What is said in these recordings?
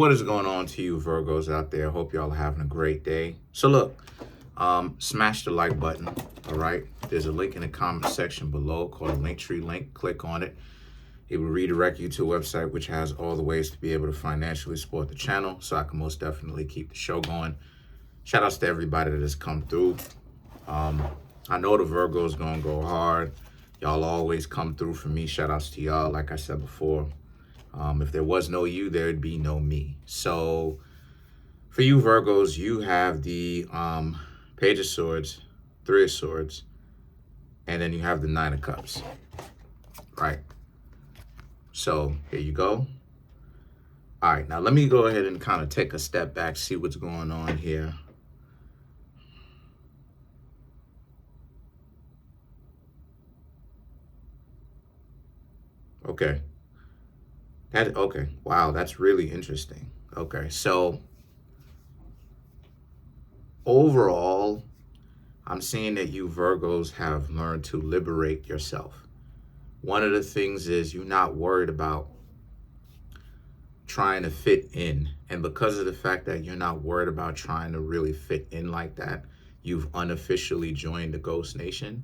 What is going on to you Virgos out there? Hope y'all are having a great day. So look, smash the like button, all right? There's a link in the comment section below called a Linktree link. Click on it. It will redirect you to a website which has all the ways to be able to financially support the channel so I can most definitely keep the show going. Shout outs to everybody that has come through. I know the Virgos gonna go hard. Y'all always come through for me. Shout outs to y'all, like I said before. If there was no you, there'd be no me. So for you Virgos, you have the Page of Swords, Three of Swords, and then you have the Nine of Cups, right? So here you go. All right, now let me go ahead and kind of take a step back, see what's going on here. Okay. Okay. Wow, that's really interesting. Okay, so overall, I'm seeing that you Virgos have learned to liberate yourself. One of the things is you're not worried about trying to fit in. And because of the fact that you're not worried about trying to really fit in like that, you've unofficially joined the Ghost Nation.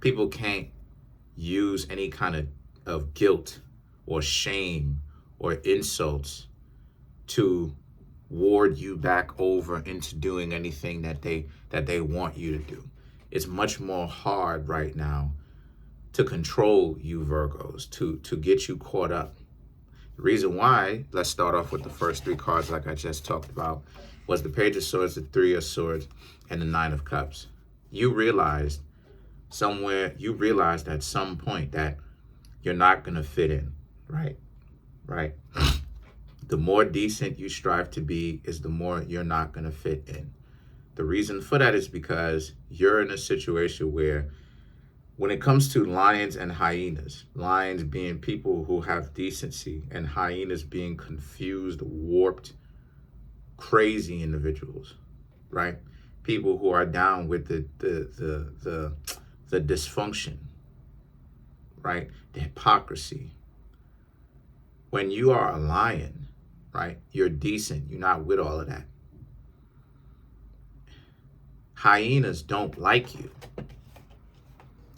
People can't use any kind of guilt or shame or insults to ward you back over into doing anything that they want you to do. It's much more hard right now to control you Virgos, to get you caught up. The reason why, let's start off with the first three cards like I just talked about, was the Page of Swords, the Three of Swords, and the Nine of Cups. You realized at some point that you're not gonna fit in, right? Right? The more decent you strive to be is the more you're not gonna fit in. The reason for that is because you're in a situation where when it comes to lions and hyenas, lions being people who have decency and hyenas being confused, warped, crazy individuals, right? People who are down with the dysfunction, right? The hypocrisy. When you are a lion, right? You're decent. You're not with all of that. Hyenas don't like you.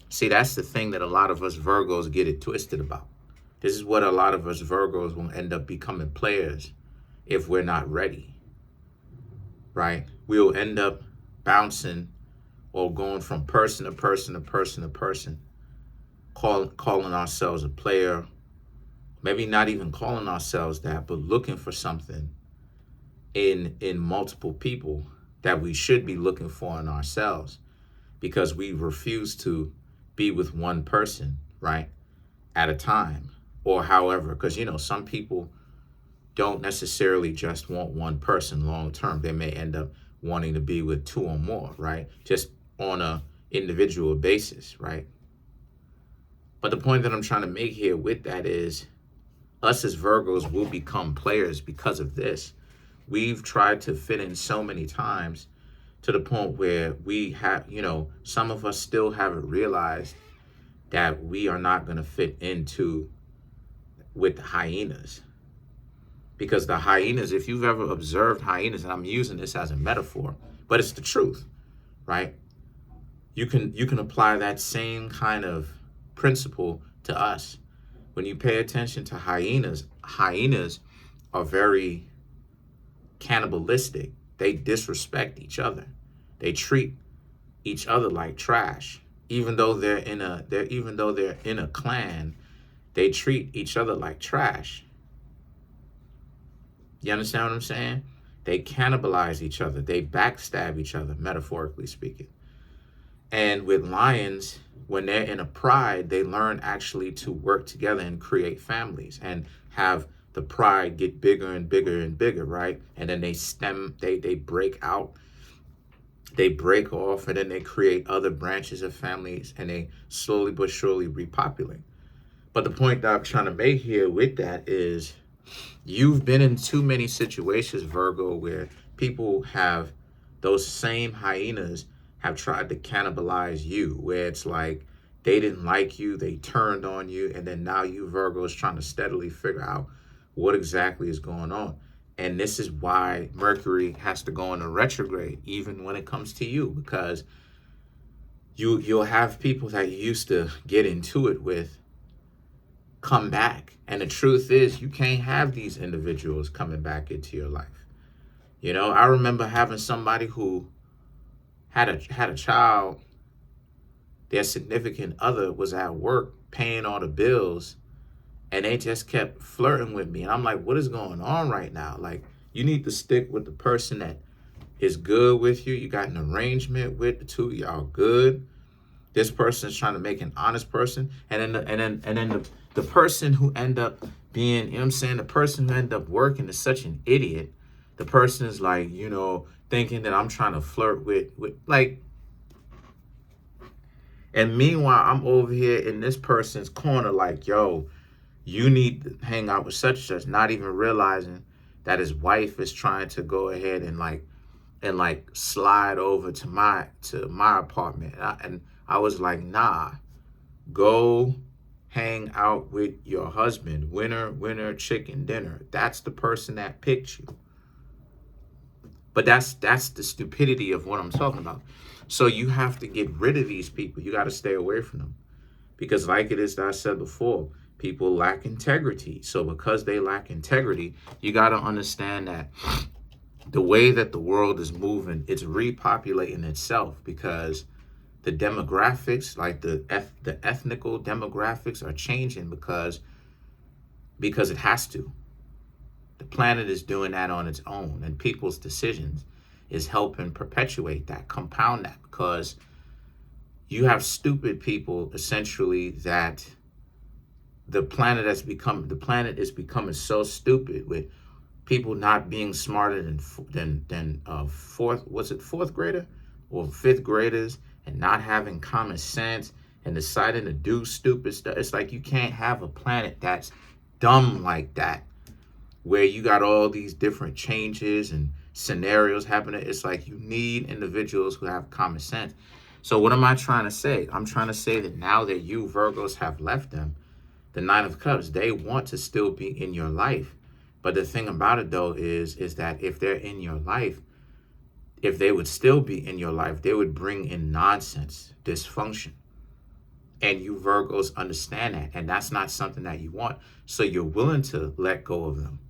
See, that's the thing that a lot of us Virgos get it twisted about. This is what a lot of us Virgos will end up becoming players if we're not ready, right? We'll end up bouncing or going from person to person to person to person, calling ourselves a player, maybe not even calling ourselves that, but looking for something in multiple people that we should be looking for in ourselves because we refuse to be with one person, right, at a time, or however, because, you know, some people don't necessarily just want one person long term. They may end up wanting to be with two or more, right, just on a individual basis, right? But the point that I'm trying to make here with that is us as Virgos will become players because of this. We've tried to fit in so many times to the point where we have, you know, some of us still haven't realized that we are not going to fit into with the hyenas. Because the hyenas, if you've ever observed hyenas, and I'm using this as a metaphor, but it's the truth, right? You can apply that same kind of principle to us. When you pay attention to hyenas, hyenas are very cannibalistic. They disrespect each other. They treat each other like trash. Even though they're in a clan, they treat each other like trash. You understand what I'm saying? They cannibalize each other. They backstab each other, metaphorically speaking. And with lions, when they're in a pride, they learn actually to work together and create families and have the pride get bigger and bigger and bigger, right? And then they break out, they break off, and then they create other branches of families, and they slowly but surely repopulate. But the point that I'm trying to make here with that is you've been in too many situations, Virgo, where people have, those same hyenas have tried to cannibalize you, where it's like they didn't like you, they turned on you, and then now you Virgos trying to steadily figure out what exactly is going on. And this is why Mercury has to go into retrograde, even when it comes to you, because you'll have people that you used to get into it with come back. And the truth is, you can't have these individuals coming back into your life. You know, I remember having somebody who had a child. Their significant other was at work paying all the bills, and they just kept flirting with me. And I'm like, what is going on right now? Like, you need to stick with the person that is good with you. You got an arrangement with the two of y'all good. This person is trying to make an honest person. And then the person who end up being, you know what I'm saying, the person who end up working is such an idiot. The person is like, you know, thinking that I'm trying to flirt with like, and meanwhile, I'm over here in this person's corner like, yo, you need to hang out with such and such, not even realizing that his wife is trying to go ahead and slide over to my apartment. And I was like, nah, go hang out with your husband. Winner, chicken dinner. That's the person that picked you. But that's the stupidity of what I'm talking about. So you have to get rid of these people. You got to stay away from them. Because like it is that I said before, people lack integrity. So because they lack integrity, you got to understand that the way that the world is moving, it's repopulating itself, because the demographics, like the ethnical demographics, are changing because it has to. The planet is doing that on its own, and people's decisions is helping perpetuate that, compound that, because you have stupid people essentially that the planet is becoming so stupid, with people not being smarter than fourth grader or fifth graders, and not having common sense and deciding to do stupid stuff. It's like you can't have a planet that's dumb like that, where you got all these different changes and scenarios happening. It's like you need individuals who have common sense. So what am I trying to say? I'm trying to say that now that you Virgos have left them, the Nine of Cups, they want to still be in your life. But the thing about it, though, is that if they're in your life, if they would still be in your life, they would bring in nonsense, dysfunction. And you Virgos understand that. And that's not something that you want. So you're willing to let go of them.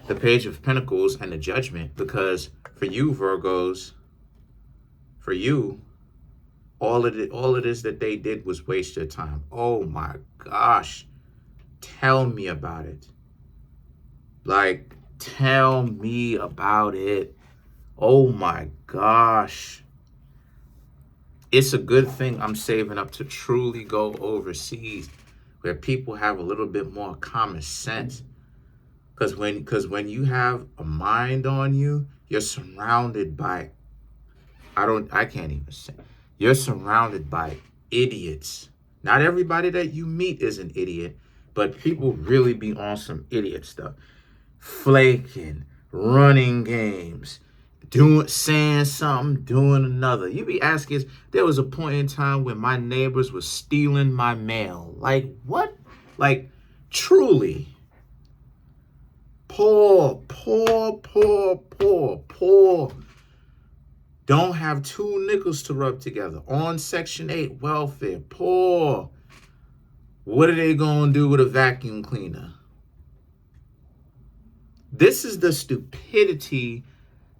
The Page of Pentacles and the Judgment, because for you Virgos, for you, all it is that they did was waste your time. Oh my gosh. Tell me about it. Like, tell me about it. Oh my gosh. It's a good thing I'm saving up to truly go overseas, where people have a little bit more common sense. Because when you have a mind on you, you're surrounded by, I can't even say, you're surrounded by idiots. Not everybody that you meet is an idiot, but people really be on some idiot stuff. Flaking, running games, saying something, doing another. You be asking, there was a point in time when my neighbors were stealing my mail. Like, what? Like, truly. Poor. Don't have two nickels to rub together. On Section 8 welfare. Poor. What are they going to do with a vacuum cleaner? This is the stupidity,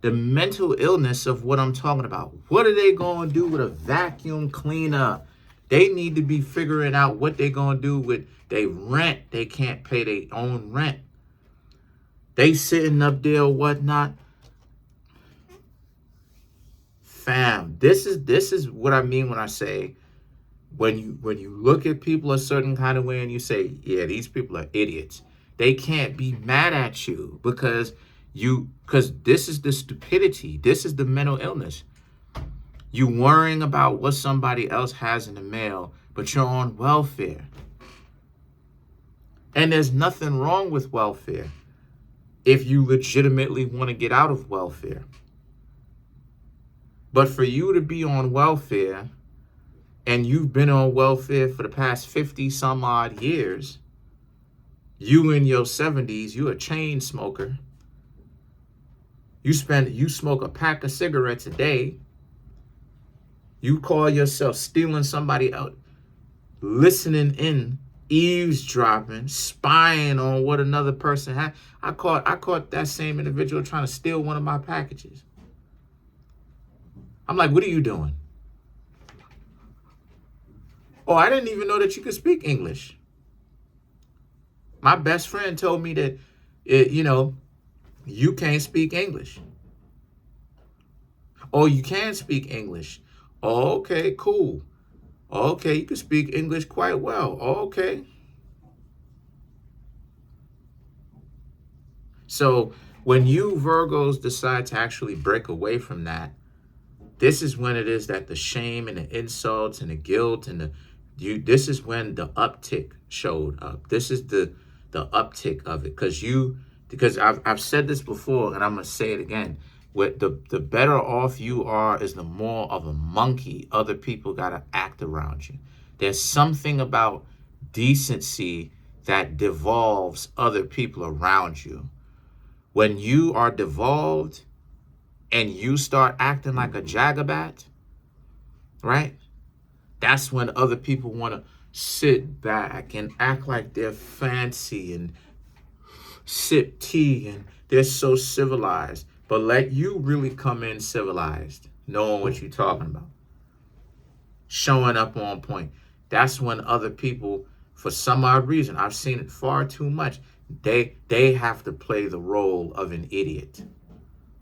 the mental illness of what I'm talking about. What are they going to do with a vacuum cleaner? They need to be figuring out what they're going to do with their rent. They can't pay their own rent. They sitting up there or whatnot. Fam, this is what I mean when I say, when you look at people a certain kind of way and you say, yeah, these people are idiots. They can't be mad at you because this is the stupidity. This is the mental illness. You worrying about what somebody else has in the mail, but you're on welfare. And there's nothing wrong with welfare if you legitimately want to get out of welfare. But for you to be on welfare and you've been on welfare for the past 50 some odd years, you in your 70s, you a chain smoker. You smoke a pack of cigarettes a day. You call yourself stealing somebody out, listening in, eavesdropping, spying on what another person had. I caught that same individual trying to steal one of my packages. I'm like, what are you doing? Oh, I didn't even know that you could speak English. My best friend told me that, you can't speak English. Oh, you can speak English. Oh, okay, cool. Okay, you can speak English quite well. Okay. So when you Virgos decide to actually break away from that, this is when it is that the shame and the insults and the guilt and this is when the uptick showed up. This is the uptick of it, because I've said this before and I'm gonna say it again. What the better off you are is the more of a monkey other people gotta act around you. There's something about decency that devolves other people around you. When you are devolved and you start acting like a jagabat, right? That's when other people want to sit back and act like they're fancy and sip tea and they're so civilized. But let you really come in civilized, knowing what you're talking about, showing up on point. That's when other people, for some odd reason, I've seen it far too much, they have to play the role of an idiot,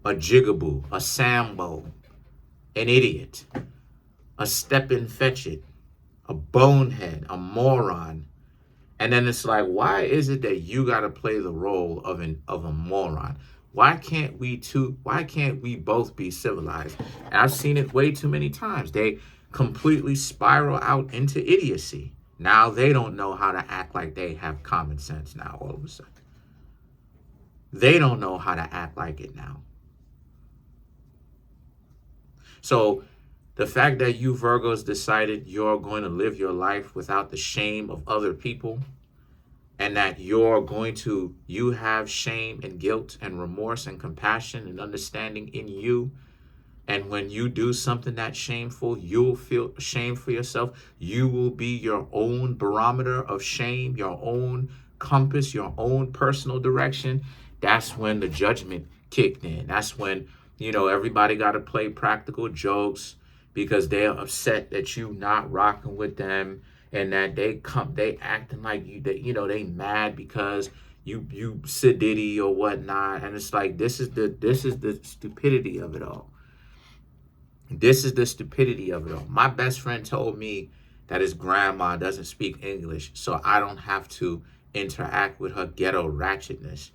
a jigaboo, a sambo, an idiot, a steppin' fetch it, a bonehead, a moron. And then it's like, why is it that you got to play the role of a moron? Why can't we both be civilized? And I've seen it way too many times. They completely spiral out into idiocy. Now they don't know how to act like they have common sense now all of a sudden. They don't know how to act like it now. So the fact that you Virgos decided you're going to live your life without the shame of other people, and that you have shame and guilt and remorse and compassion and understanding in you. And when you do something that's shameful, you'll feel shame for yourself. You will be your own barometer of shame, your own compass, your own personal direction. That's when the judgment kicked in. That's when, everybody got to play practical jokes because they're upset that you not rocking with them, and that they acting like they mad because you sedity or whatnot. And it's like, this is the stupidity of it all. This is the stupidity of it all. My best friend told me that his grandma doesn't speak English, so I don't have to interact with her ghetto ratchetness.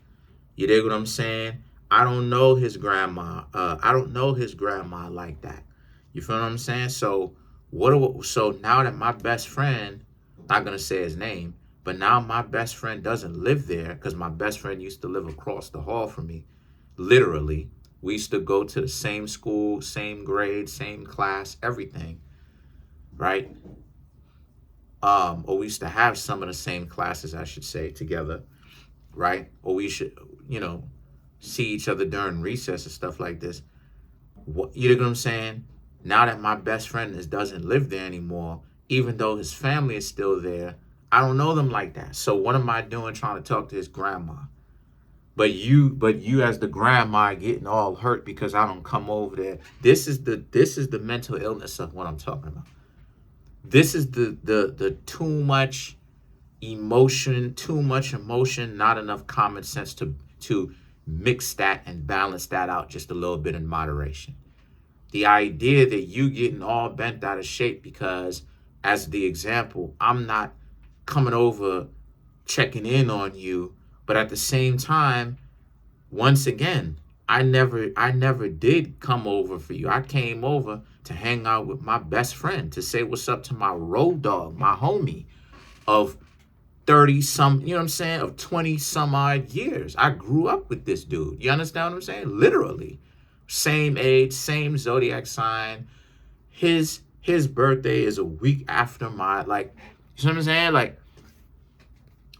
You dig what I'm saying? I don't know his grandma. I don't know his grandma like that. You feel what I'm saying? So now that my best friend, not gonna say his name, but now my best friend doesn't live there, because my best friend used to live across the hall from me. Literally, we used to go to the same school, same grade, same class, everything, right? Or we used to have some of the same classes, I should say, together, right? Or we should, see each other during recess and stuff like this. You know what I'm saying? Now that my best friend doesn't live there anymore, even though his family is still there, I don't know them like that. So what am I doing trying to talk to his grandma? But you as the grandma getting all hurt because I don't come over there. This is the mental illness of what I'm talking about. This is the too much emotion, not enough common sense to mix that and balance that out just a little bit in moderation. The idea that you getting all bent out of shape because, as the example, I'm not coming over checking in on you, but at the same time, once again, I never did come over for you. I came over to hang out with my best friend, to say what's up to my road dog, my homie of 30 some, of 20 some odd years. I grew up with this dude. You understand what I'm saying? Literally. Same age, same zodiac sign. His his birthday is a week after mine. Like, you know what I'm saying? Like,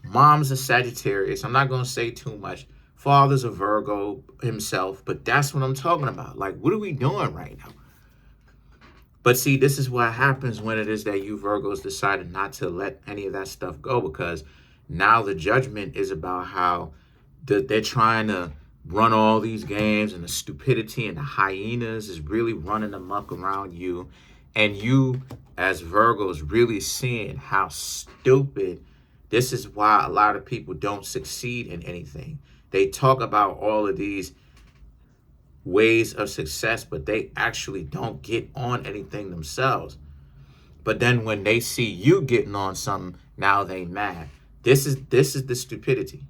mom's a Sagittarius. I'm not going to say too much. Father's a Virgo himself, but that's what I'm talking about. Like, what are we doing right now? But see, this is what happens when it is that you Virgos decided not to let any of that stuff go, because now the judgment is about how they're trying to run all these games, and the stupidity and the hyenas is really running amok around you. And you, as Virgos, really seeing how stupid. This is why a lot of people don't succeed in anything. They talk about all of these ways of success, but they actually don't get on anything themselves. But then when they see you getting on something, now they mad. This is the stupidity.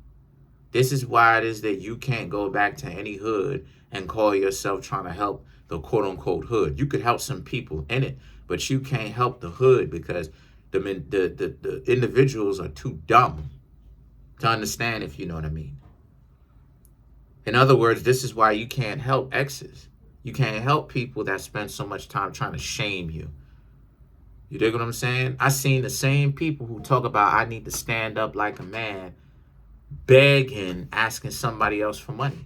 This is why it is that you can't go back to any hood and call yourself trying to help the quote unquote hood. You could help some people in it, but you can't help the hood because the individuals are too dumb to understand, if you know what I mean. In other words, this is why you can't help exes. You can't help people that spend so much time trying to shame you. You dig what I'm saying? I seen the same people who talk about I need to stand up like a man, begging, asking somebody else for money.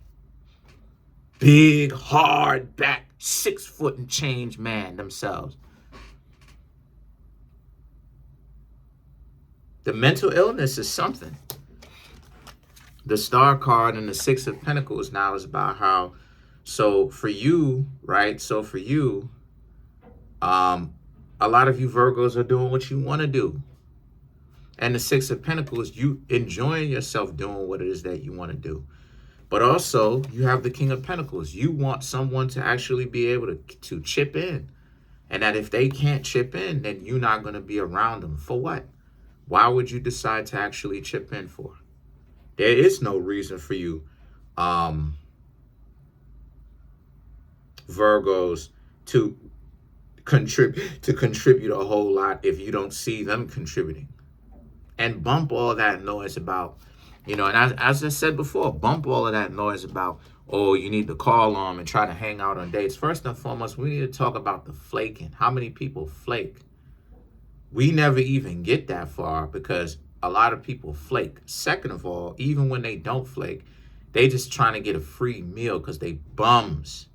Big, hard back, 6 foot and change man themselves. The mental illness is something. The star card and the 6 of Pentacles now is about how, so for you, right? So for you, a lot of you Virgos are doing what you want to do. And the 6 of Pentacles, you enjoying yourself doing what it is that you want to do. But also, you have the King of Pentacles. You want someone to actually be able to chip in. And that if they can't chip in, then you're not going to be around them. For what? Why would you decide to actually chip in for? There is no reason for you, Virgos, to contribute a whole lot if you don't see them contributing. And bump all that noise about, you know, and as I said before, bump all of that noise about, oh, you need to call them and try to hang out on dates. First and foremost, we need to talk about the flaking. How many people flake? We never even get that far because a lot of people flake. Second of all, even when they don't flake, they just trying to get a free meal because they bums.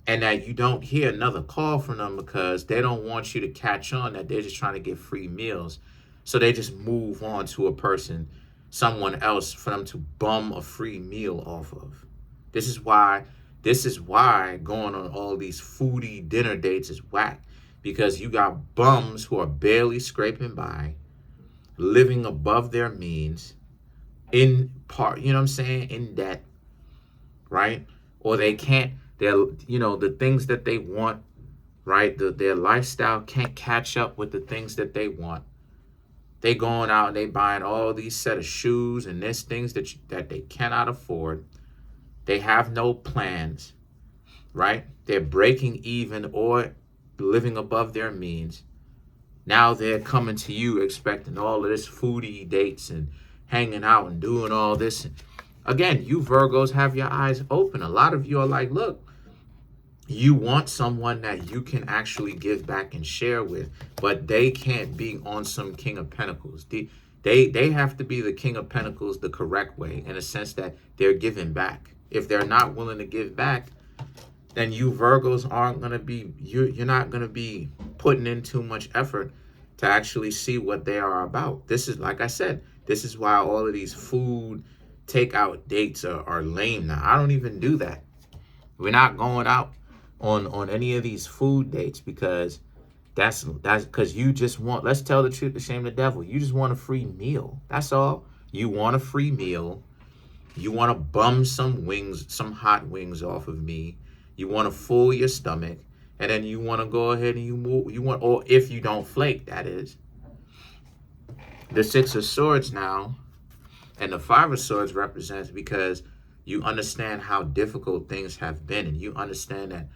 And that you don't hear another call from them because they don't want you to catch on that they're just trying to get free meals. So they just move on to a person, someone else, for them to bum a free meal off of. This is why going on all these foodie dinner dates is whack. Because you got bums who are barely scraping by, living above their means, in part, you know what I'm saying, in debt, right? Or they can't, they're, you know, the things that they want, right? Their lifestyle can't catch up with the things that they want. They going out and they buying all these set of shoes and this things that they cannot afford. They have no plans, right? They're breaking even or living above their means. Now they're coming to you expecting all of this foodie dates and hanging out and doing all this. Again, you Virgos have your eyes open. A lot of you are like, look, you want someone that you can actually give back and share with, but they can't be on some King of Pentacles. They have to be the King of Pentacles the correct way, in a sense that they're giving back. If they're not willing to give back, then you Virgos aren't going to be, you're not going to be putting in too much effort to actually see what they are about. This is, like I said, this is why all of these food takeout dates are lame now. I don't even do that. We're not going out on any of these food dates because that's because you just want, let's tell the truth to shame the devil. You just want a free meal. That's all. You want a free meal. You want to bum some wings, some hot wings off of me. You want to fool your stomach, and then you want to go ahead and you want, or if you don't flake, that is. The 6 of Swords now, and the 5 of Swords represents because you understand how difficult things have been, and you understand that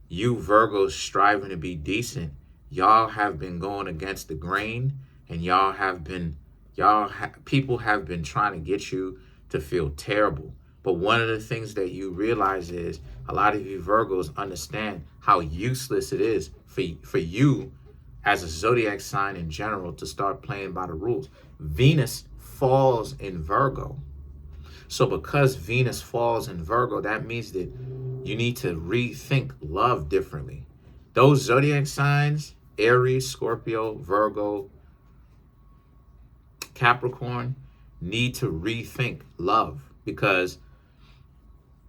you Virgos striving to be decent, y'all have been going against the grain, and people have been trying to get you to feel terrible. But one of the things that you realize is a lot of you Virgos understand how useless it is for you as a zodiac sign in general to start playing by the rules. Venus falls in Virgo. So because Venus falls in Virgo, that means that you need to rethink love differently. Those zodiac signs, Aries, Scorpio, Virgo, Capricorn, need to rethink love because,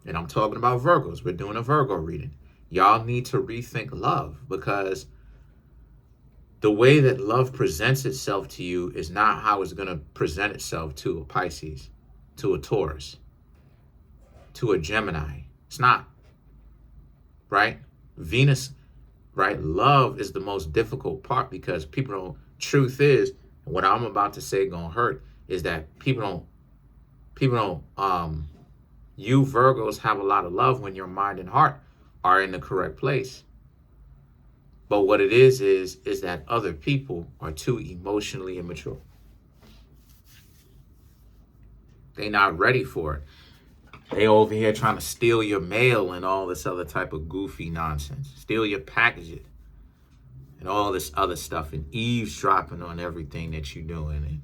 and I'm talking about Virgos, we're doing a Virgo reading. Y'all need to rethink love because the way that love presents itself to you is not how it's going to present itself to a Pisces, to a Taurus, to a Gemini. It's not, right? Venus, right? Love is the most difficult part because people don't, truth is, what I'm about to say gonna hurt, is that people don't, you Virgos have a lot of love when your mind and heart are in the correct place. But what it is that other people are too emotionally immature. They're not ready for it. They over here trying to steal your mail and all this other type of goofy nonsense. Steal your packages and all this other stuff and eavesdropping on everything that you're doing and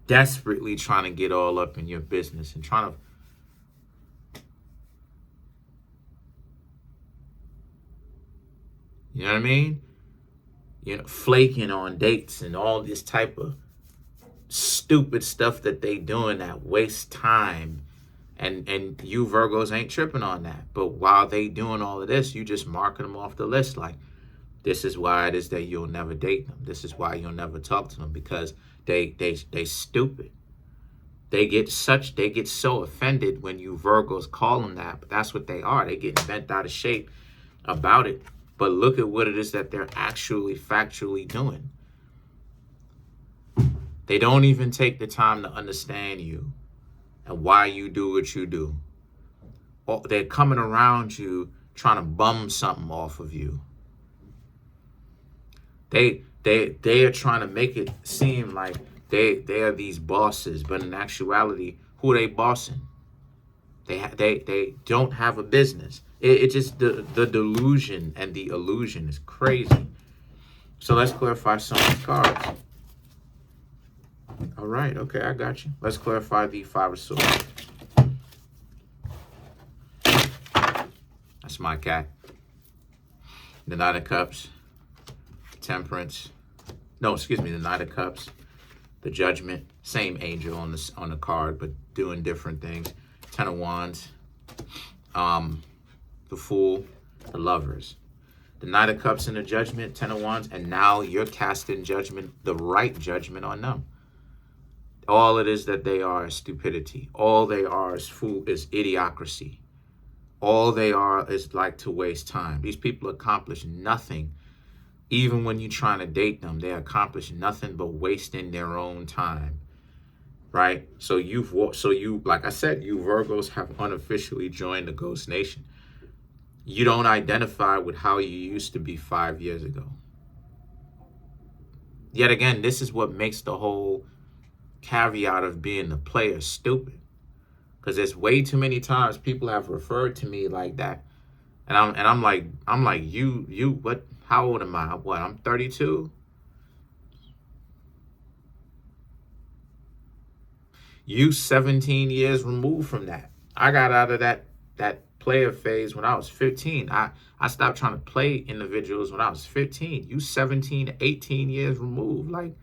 desperately trying to get all up in your business and trying to you know what I mean? You know, flaking on dates and all this type of stupid stuff that they doing that waste time. And you Virgos ain't tripping on that. But while they doing all of this, you just marking them off the list like, this is why it is that you'll never date them. This is why you'll never talk to them because they stupid. They get so offended when you Virgos call them that, but that's what they are. They get bent out of shape about it. But look at what it is that they're actually factually doing. They don't even take the time to understand you and why you do what you do. Or they're coming around you trying to bum something off of you. They are trying to make it seem like they are these bosses, but in actuality, who are they bossing? They don't have a business. It just the delusion and the illusion is crazy. So let's clarify some of these cards. All right, okay, I got you. Let's clarify the Five of Swords. That's my cat. The Knight of Cups. Temperance. No, excuse me, the Knight of Cups. The Judgment. Same angel on the card, but doing different things. Ten of Wands. The Fool. The Lovers. The Knight of Cups and the Judgment. Ten of Wands. And now you're casting judgment, the right judgment on them. All it is that they are is stupidity. All they are is idiocracy. All they are is like to waste time. These people accomplish nothing. Even when you're trying to date them, they accomplish nothing but wasting their own time. Right? So you, like I said, you Virgos have unofficially joined the Ghost Nation. You don't identify with how you used to be 5 years ago. Yet again, this is what makes the whole caveat of being the player stupid. Because there's way too many times people have referred to me like that. And I'm like, you, what, how old am I? What, I'm 32? You 17 years removed from that. I got out of that player phase when I was 15. I stopped trying to play individuals when I was 15. You 17 to 18 years removed. Like,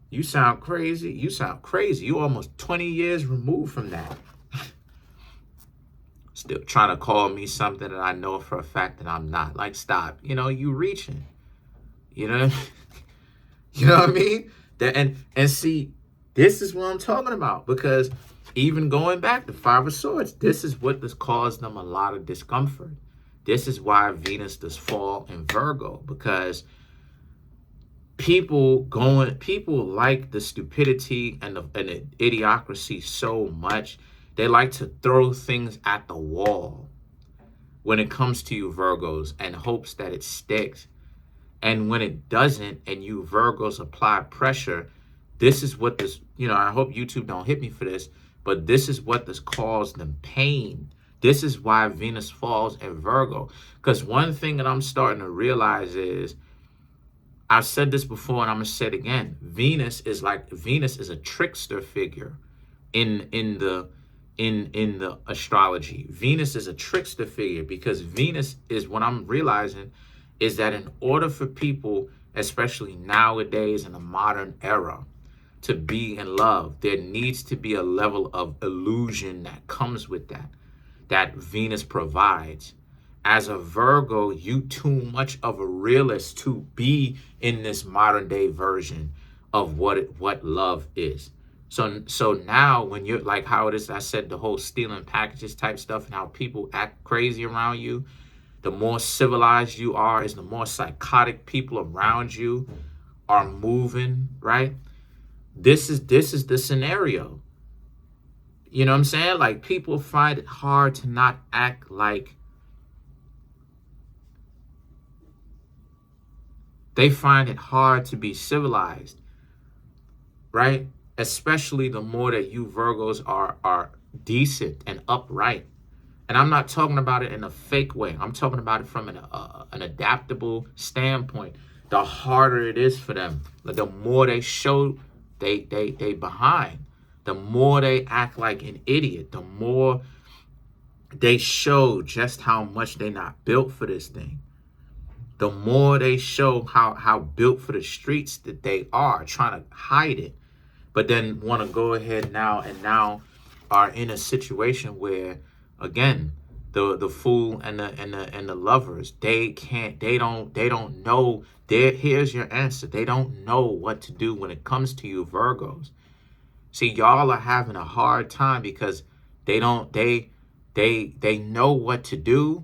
you sound crazy. You sound crazy. You almost 20 years removed from that. Still trying to call me something that I know for a fact that I'm not. Like, stop. You know, you reaching. You know? You know what I mean? And see, this is what I'm talking about. Because even going back to Five of Swords, this is what has caused them a lot of discomfort. This is why Venus does fall in Virgo. Because people like the stupidity and the idiocracy so much. They like to throw things at the wall when it comes to you Virgos and hopes that it sticks. And when it doesn't and you Virgos apply pressure, this is what this, I hope YouTube don't hit me for this, but this is what this caused them pain. This is why Venus falls in Virgo. Because one thing that I'm starting to realize is, I've said this before and I'm gonna say it again. Venus is a trickster figure in the astrology. Venus is a trickster figure because Venus is, what I'm realizing is that in order for people, especially nowadays in the modern era, to be in love, there needs to be a level of illusion that comes with that Venus provides. As a Virgo, you too much of a realist to be in this modern day version of what love is. So now when you're like how it is, I said the whole stealing packages type stuff and how people act crazy around you, the more civilized you are, is the more psychotic people around you are moving, right? This is the scenario. You know what I'm saying? Like, people find it hard to not act like, they find it hard to be civilized, right? Especially the more that you Virgos are decent and upright. And I'm not talking about it in a fake way. I'm talking about it from an adaptable standpoint. The harder it is for them, the more they show they behind, the more they act like an idiot, the more they show just how much they're not built for this thing. The more they show how built for the streets that they are, trying to hide it, but then want to go ahead now are in a situation where, again, the fool and the lovers, they don't know. Here's your answer. They don't know what to do when it comes to you Virgos. See, y'all are having a hard time because they know what to do.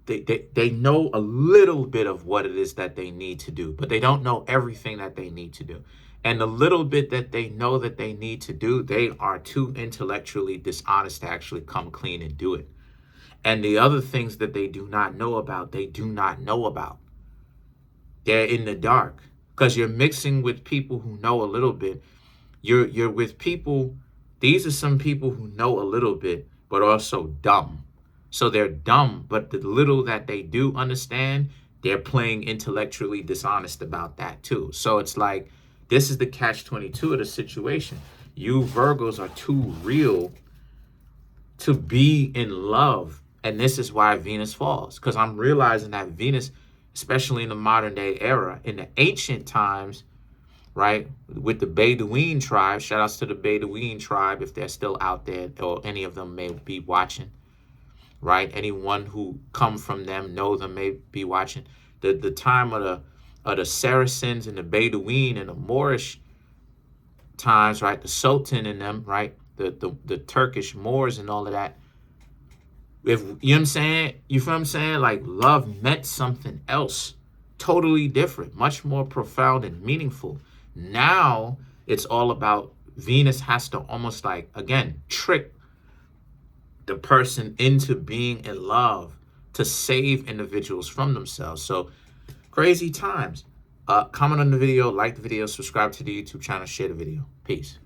They know a little bit of what it is that they need to do, but they don't know everything that they need to do. And the little bit that they know that they need to do, they are too intellectually dishonest to actually come clean and do it. And the other things that they do not know about, they do not know about. They're in the dark because you're mixing with people who know a little bit. You're with people, these are some people who know a little bit, but also dumb. So they're dumb, but the little that they do understand, they're playing intellectually dishonest about that too. So it's like, this is the catch-22 of the situation. You Virgos are too real to be in love. And this is why Venus falls. Because I'm realizing that Venus, especially in the modern day era, in the ancient times, right, with the Bedouin tribe, shout outs to the Bedouin tribe if they're still out there, or any of them may be watching, right? Anyone who come from them, know them, may be watching. The time of the Saracens and the Bedouin and the Moorish times, right? The Sultan and them, right? The Turkish Moors and all of that. If you know what I'm saying, you feel what I'm saying? Like, love meant something else, totally different, much more profound and meaningful. Now it's all about Venus has to almost like, again, trick the person into being in love to save individuals from themselves. So crazy times. Comment on the video, like the video, subscribe to the YouTube channel, share the video. Peace.